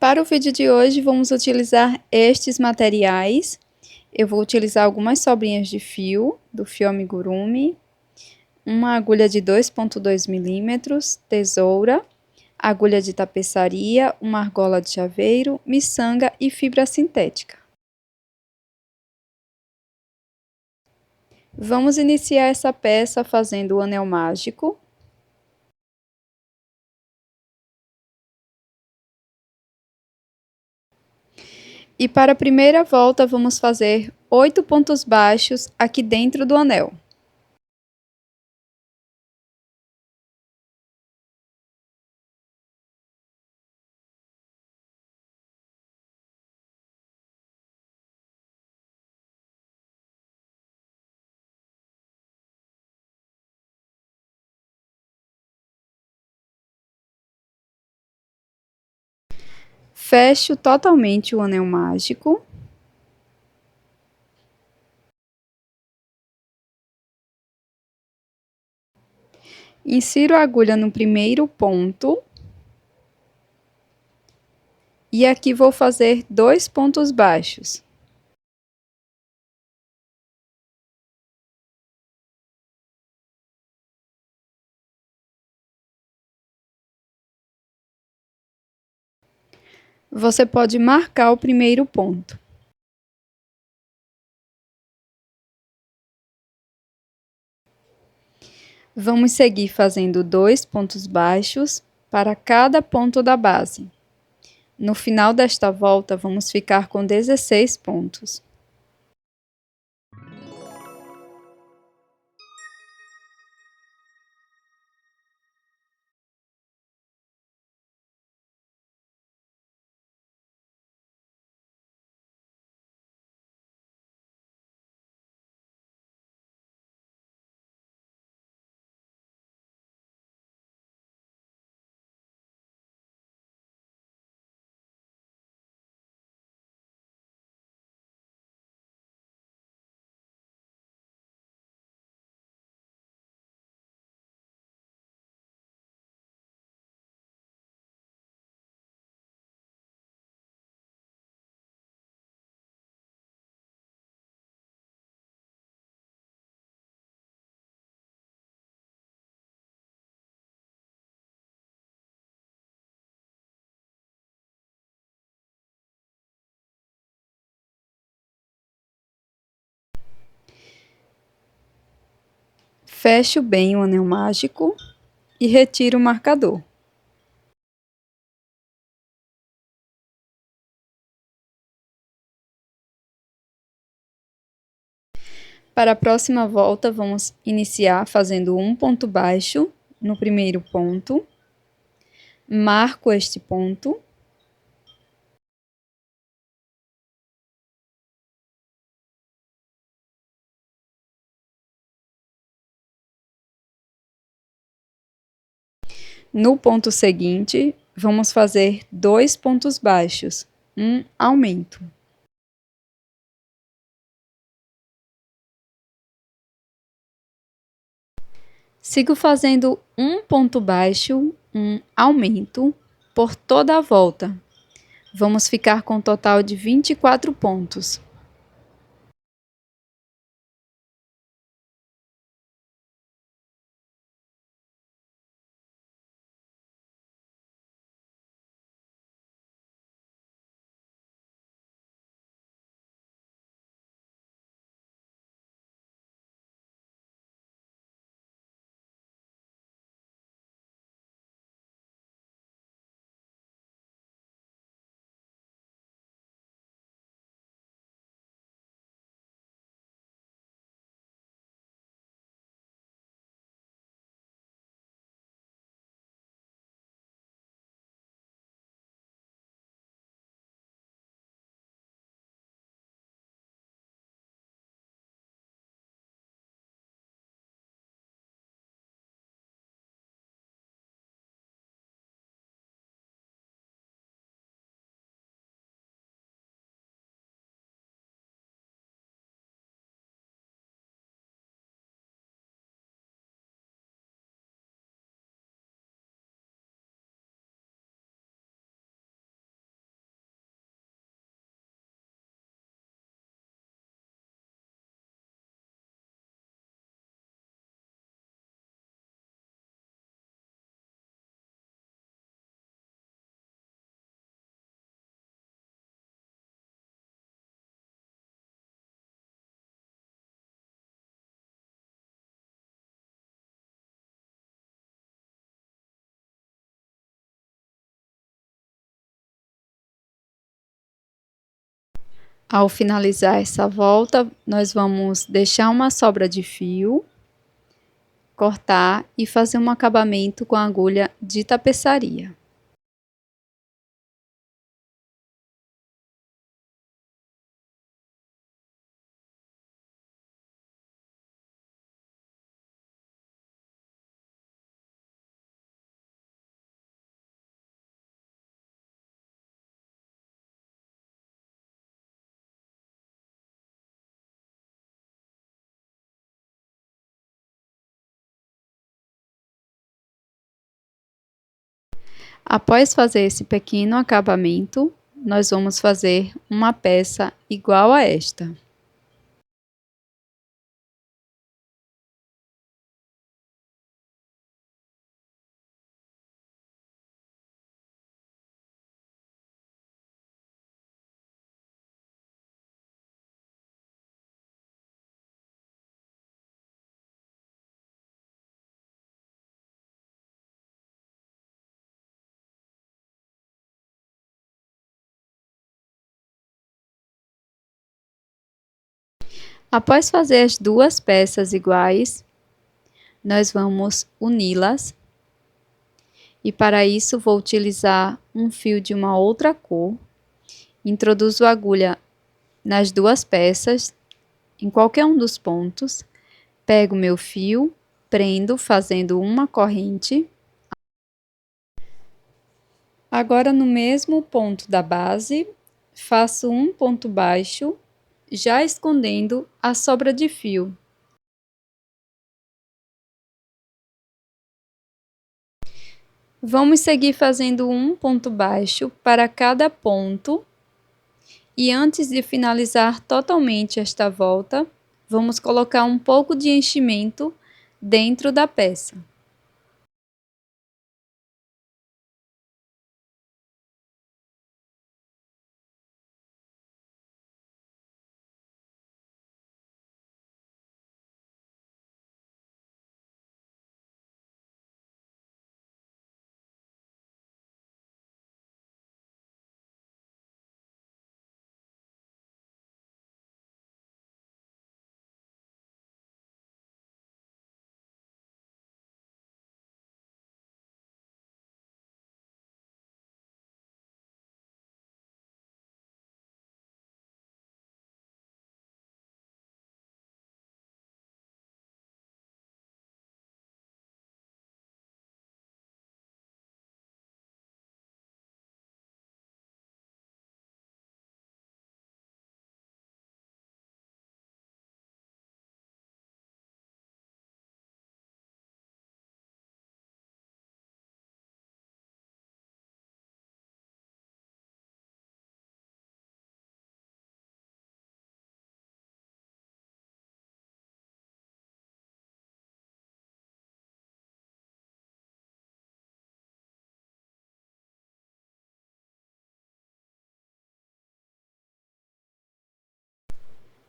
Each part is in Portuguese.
Para o vídeo de hoje, vamos utilizar estes materiais. Eu vou utilizar algumas sobrinhas de fio, do fio amigurumi, uma agulha de 2,2 milímetros, tesoura, agulha de tapeçaria, uma argola de chaveiro, miçanga e fibra sintética. Vamos iniciar essa peça fazendo o anel mágico. E para a primeira volta, vamos fazer 8 pontos baixos aqui dentro do anel. Fecho totalmente o anel mágico. Insiro a agulha no primeiro ponto. E aqui vou fazer 2 pontos baixos. Você pode marcar o primeiro ponto. Vamos seguir fazendo 2 pontos baixos para cada ponto da base. No final desta volta, vamos ficar com 16 pontos. Fecho bem o anel mágico e retiro o marcador. Para a próxima volta, vamos iniciar fazendo um ponto baixo no primeiro ponto. Marco este ponto. No ponto seguinte, vamos fazer 2 pontos baixos, um aumento. Sigo fazendo um ponto baixo, um aumento, por toda a volta. Vamos ficar com um total de 24 pontos. Ao finalizar essa volta, nós vamos deixar uma sobra de fio, cortar e fazer um acabamento com a agulha de tapeçaria. Após fazer esse pequeno acabamento, nós vamos fazer uma peça igual a esta. Após fazer as duas peças iguais, nós vamos uni-las. E para isso vou utilizar um fio de uma outra cor. Introduzo a agulha nas duas peças, em qualquer um dos pontos. Pego meu fio, prendo fazendo uma corrente. Agora no mesmo ponto da base, faço um ponto baixo, já escondendo a sobra de fio. Vamos seguir fazendo um ponto baixo para cada ponto. E antes de finalizar totalmente esta volta, vamos colocar um pouco de enchimento dentro da peça.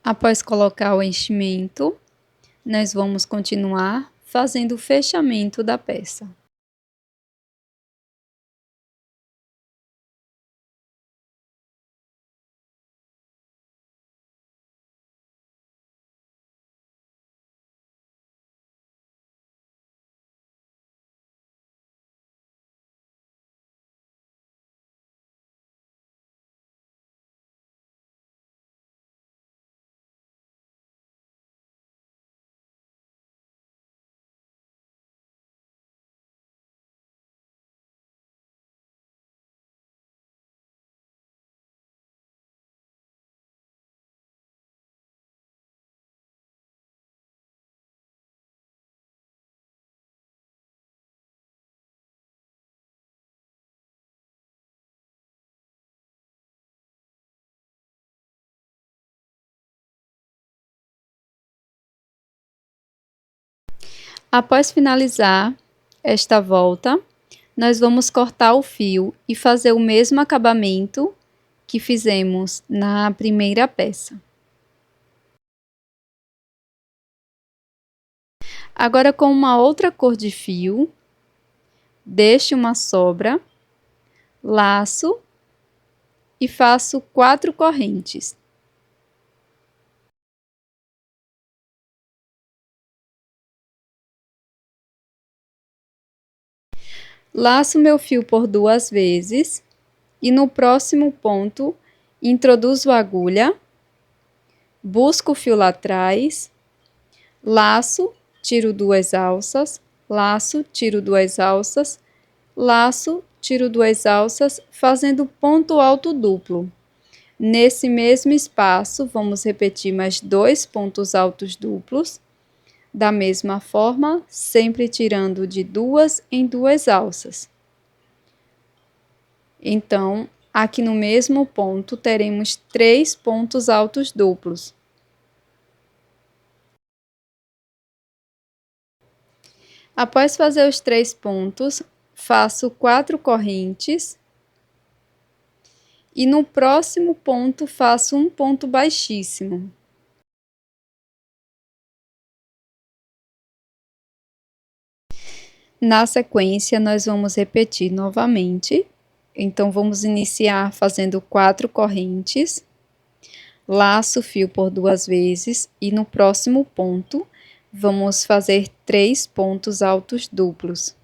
Após colocar o enchimento, nós vamos continuar fazendo o fechamento da peça. Após finalizar esta volta, nós vamos cortar o fio e fazer o mesmo acabamento que fizemos na primeira peça. Agora, com uma outra cor de fio, deixo uma sobra, laço e faço 4 correntes. Laço meu fio por 2 vezes e no próximo ponto introduzo a agulha, busco o fio lá atrás, laço, tiro 2 alças, laço, tiro 2 alças, laço, tiro 2 alças, fazendo ponto alto duplo. Nesse mesmo espaço, vamos repetir mais 2 pontos altos duplos. Da mesma forma, sempre tirando de 2 em 2 alças. Então, aqui no mesmo ponto, teremos 3 pontos altos duplos. Após fazer os 3 pontos, faço 4 correntes. E no próximo ponto, faço um ponto baixíssimo. Na sequência, nós vamos repetir novamente. Então, vamos iniciar fazendo 4 correntes, laço o fio por 2 vezes e no próximo ponto, vamos fazer 3 pontos altos duplos.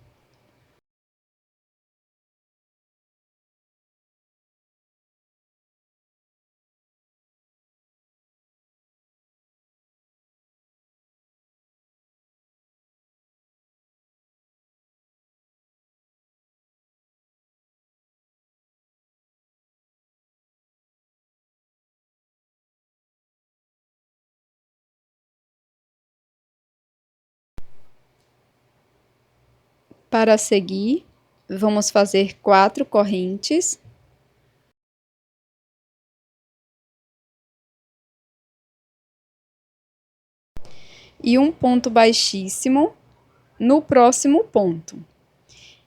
Para seguir, vamos fazer 4 correntes. E um ponto baixíssimo no próximo ponto.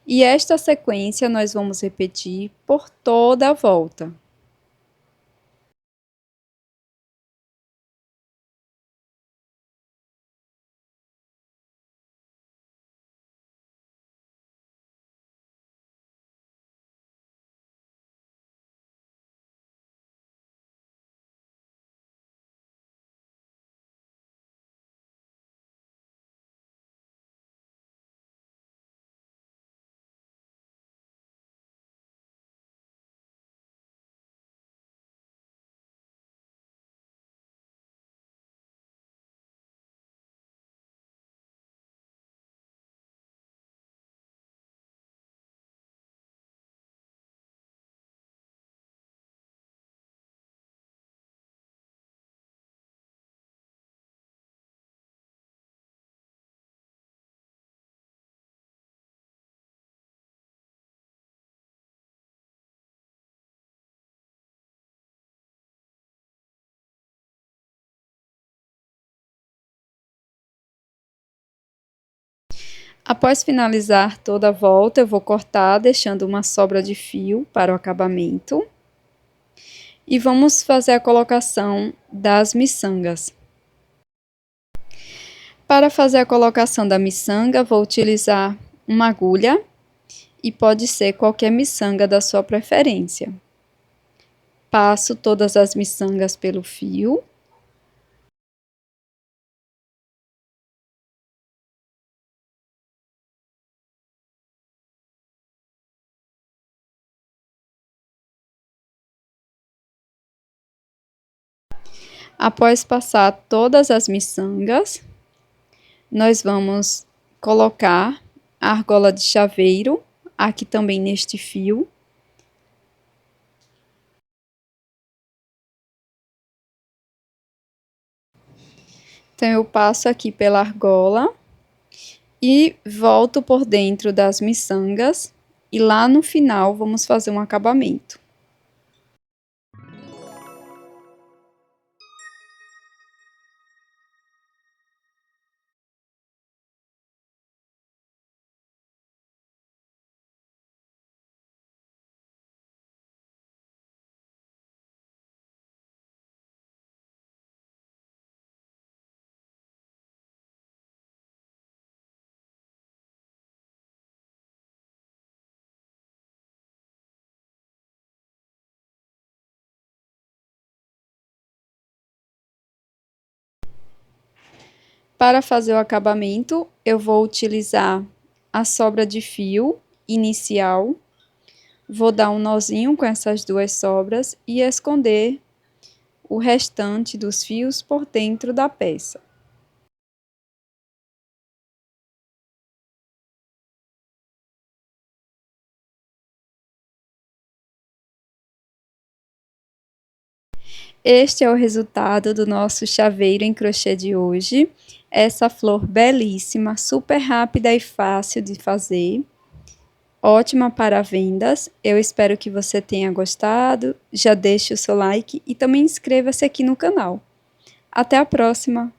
E esta sequência nós vamos repetir por toda a volta. Após finalizar toda a volta, eu vou cortar, deixando uma sobra de fio para o acabamento. E vamos fazer a colocação das miçangas. Para fazer a colocação da miçanga, vou utilizar uma agulha e pode ser qualquer miçanga da sua preferência. Passo todas as miçangas pelo fio. Após passar todas as miçangas, nós vamos colocar a argola de chaveiro, aqui também neste fio. Então, eu passo aqui pela argola e volto por dentro das miçangas e lá no final vamos fazer um acabamento. Para fazer o acabamento, eu vou utilizar a sobra de fio inicial. Vou dar um nozinho com essas duas sobras e esconder o restante dos fios por dentro da peça. Este é o resultado do nosso chaveiro em crochê de hoje. Essa flor belíssima, super rápida e fácil de fazer. Ótima para vendas. Eu espero que você tenha gostado. Já deixe o seu like e também inscreva-se aqui no canal. Até a próxima!